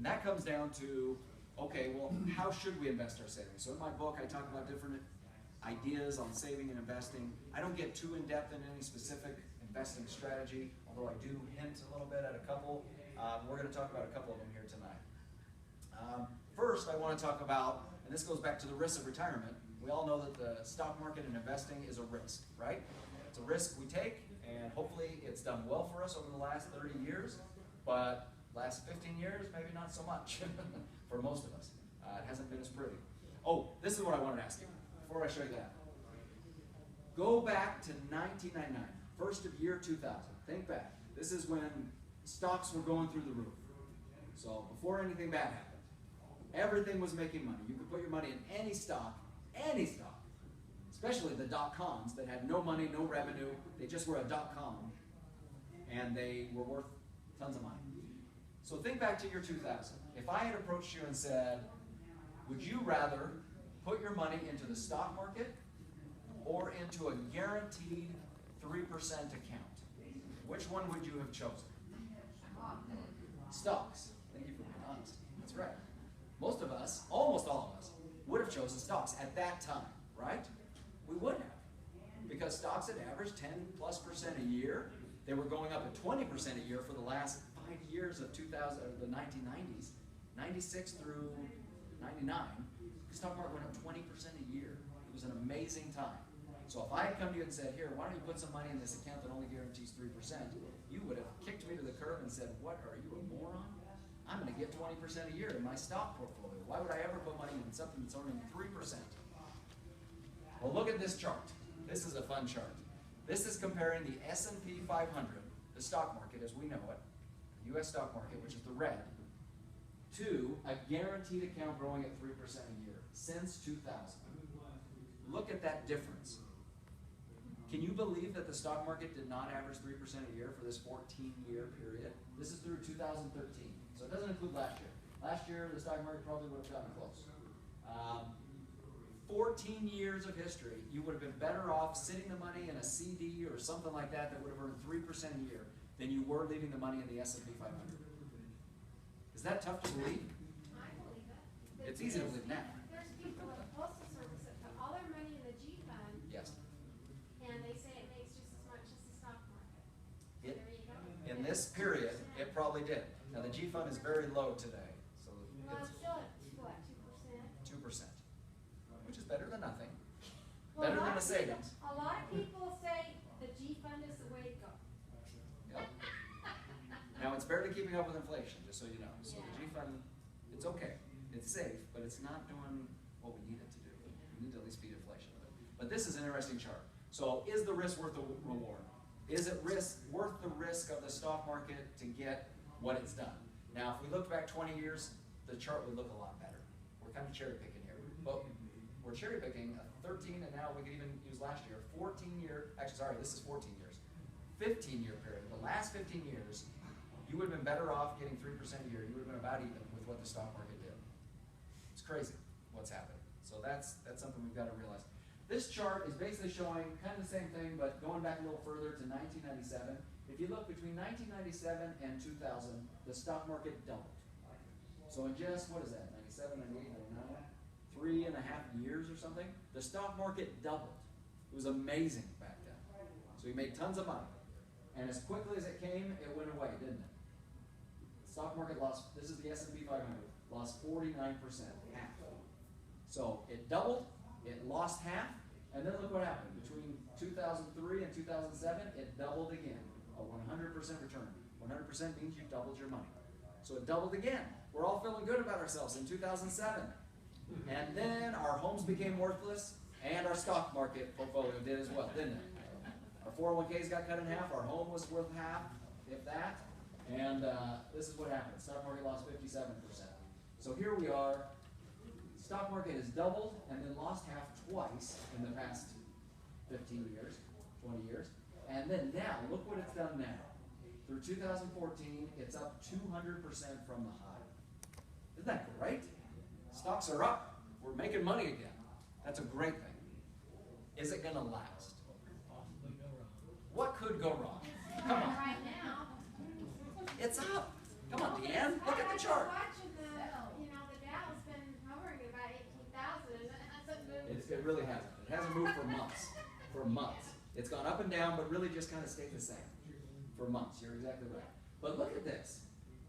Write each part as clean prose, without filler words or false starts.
And that comes down to, okay, well, how should we invest our savings? So in my book, I talk about different ideas on saving and investing. I don't get too in-depth in any specific investing strategy, although I do hint a little bit at a couple. We're going to talk about a couple of them here tonight. First, I want to talk about, and this goes back to the risks of retirement. We all know that the stock market and investing is a risk, right? It's a risk we take, and hopefully it's done well for us over the last 30 years, but last 15 years, maybe not so much for most of us. It hasn't been as pretty. Oh, this is what I wanted to ask you before I show you that. Go back to 1999, first of year 2000. Think back. This is when stocks were going through the roof. So before anything bad happened, everything was making money. You could put your money in any stock, especially the dot-coms that had no money, no revenue. They just were a dot-com, and they were worth tons of money. So think back to year 2000. If I had approached you and said, would you rather put your money into the stock market or into a guaranteed 3% account? Which one would you have chosen? Stocks. Thank you for being honest. That's right. Most of us, almost all of us, would have chosen stocks at that time, right? We would have. Because stocks had averaged 10+% a year. They were going up at 20% a year for the last 5 years of the 1990s, 96 through 99. The stock market went up 20% a year. It was an amazing time. So if I had come to you and said, here, why don't you put some money in this account that only guarantees 3%, you would have kicked me to the curb and said, what, are you a moron? I'm going to get 20% a year in my stock portfolio. Why would I ever put money in something that's earning 3%? Well, look at this chart. This is a fun chart. This is comparing the S&P 500, the stock market as we know it, the U.S. stock market, which is the red, to a guaranteed account growing at 3% a year since 2000. Look at that difference. Can you believe that the stock market did not average 3% a year for this 14-year period? This is through 2013, so it doesn't include last year. Last year, the stock market probably would have gotten close. 14 years of history, you would have been better off sitting the money in a CD or something like that that would have earned 3% a year than you were leaving the money in the S&P 500. Is that tough to believe? I believe it. It's easy to believe now. There's people at the Postal Service that put all their money in the G fund, Yes. and they say it makes just as much as the stock market. It, There you go. in this period, it probably did. Now the G fund is very low today, so Well, it's it's still at what, 2%? 2%, which is better than nothing. Well, Better than a savings. A lot of people say the G fund is the way to go. Yep. Now it's barely keeping up with inflation, just so you know. So the G fund, it's okay. It's safe, but it's not doing what we need it to do. We need to at least beat inflation with it. But this is an interesting chart. So is the risk worth the reward? Is it worth the risk of the stock market to get what it's done? Now, if we look back 20 years, the chart would look a lot better. We're kind of cherry picking here. But we're cherry picking a 13, and now we could even use last year, 14-year, actually, sorry, this is 14 years. 15-year period. The last 15 years, you would have been better off getting 3% a year. You would have been about even with what the stock market did. It's crazy what's happened. So that's something we've got to realize. This chart is basically showing kind of the same thing, but going back a little further to 1997. If you look between 1997 and 2000, the stock market doubled. So in just, what is that, 97, 98, 99? 3.5 years or something, the stock market doubled. It was amazing back then. So we made tons of money. And as quickly as it came, it went away, didn't it? The stock market lost, this is the S&P 500, lost 49%, half. So it doubled, it lost half, and then look what happened. Between 2003 and 2007, it doubled again, a 100% return. 100% means you doubled your money. So it doubled again. We're all feeling good about ourselves in 2007. And then our homes became worthless, and our stock market portfolio did as well, didn't it? Our 401ks got cut in half, our home was worth half, if that, and this is what happened. Stock market lost 57%. So here we are, stock market has doubled and then lost half twice in the past 15 years, 20 years, and then now, look what it's done now. Through 2014, it's up 200% from the high. Isn't that great? Stocks are up. We're making money again. That's a great thing. Is it going to last? What could go wrong? Come on. Right now. It's up. Come on, Deanne. Look at the chart. Watching the It really hasn't. It hasn't moved for months. For months. It's gone up and down, but really just kind of stayed the same for months. You're exactly right. But look at this.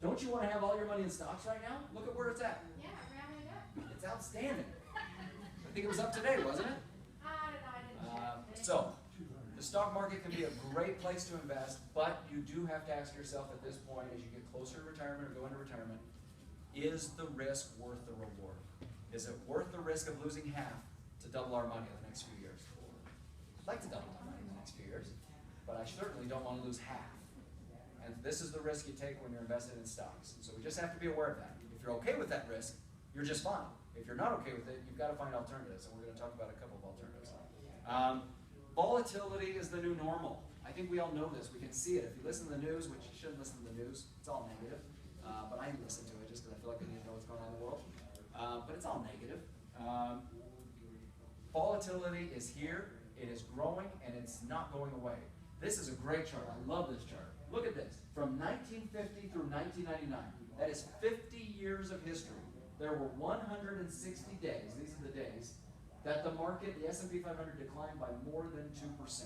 Don't you want to have all your money in stocks right now? Look at where it's at. Yeah, rallied up. It's outstanding. I think it was up today, wasn't it? I didn't check. So, the stock market can be a great place to invest, but you do have to ask yourself at this point, as you get closer to retirement or go into retirement, is the risk worth the reward? Is it worth the risk of losing half to double our money in the next few years? I'd like to double my money in the next few years, but I certainly don't want to lose half. And this is the risk you take when you're invested in stocks. So we just have to be aware of that. If you're okay with that risk, you're just fine. If you're not okay with it, you've got to find alternatives, and we're going to talk about a couple of alternatives. Volatility is the new normal. I think we all know this. We can see it. If you listen to the news, which you shouldn't listen to the news, it's all negative. But I listen to it just because I feel like I need to know what's going on in the world. But it's all negative. Volatility is here. It is growing, and it's not going away. This is a great chart. I love this chart. Look at this. From 1950 through 1999, that is 50 years of history. There were 160 days, these are the days, that the market, the S&P 500, declined by more than 2%.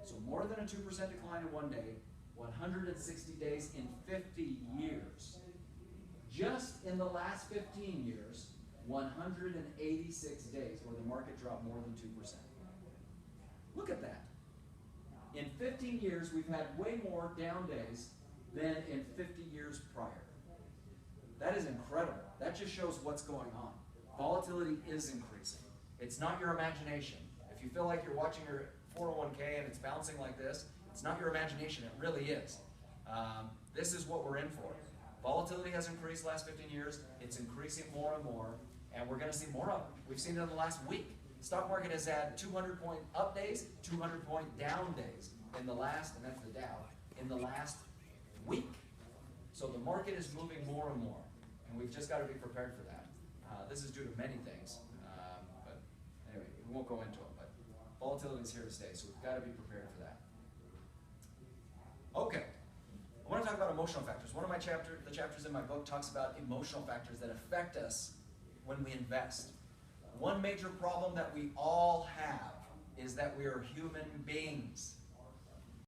So more than a 2% decline in one day, 160 days in 50 years. Just in the last 15 years, 186 days where the market dropped more than 2%. Look at that. In 15 years, we've had way more down days than in 50 years prior. That is incredible. That just shows what's going on. Volatility is increasing. It's not your imagination. If you feel like you're watching your 401k and it's bouncing like this, it's not your imagination. It really is. This is what we're in for. Volatility has increased the last 15 years. It's increasing more and more, and we're going to see more of it. We've seen it in the last week. Stock market has had 200-point up days, 200-point down days in the last, and that's the Dow, in the last week. So the market is moving more and more, and we've just got to be prepared for that. This is due to many things, but anyway, we won't go into it, but volatility is here to stay, so we've got to be prepared for that. Okay, I want to talk about emotional factors. One of the chapters in my book talks about emotional factors that affect us when we invest. One major problem that we all have is that we are human beings.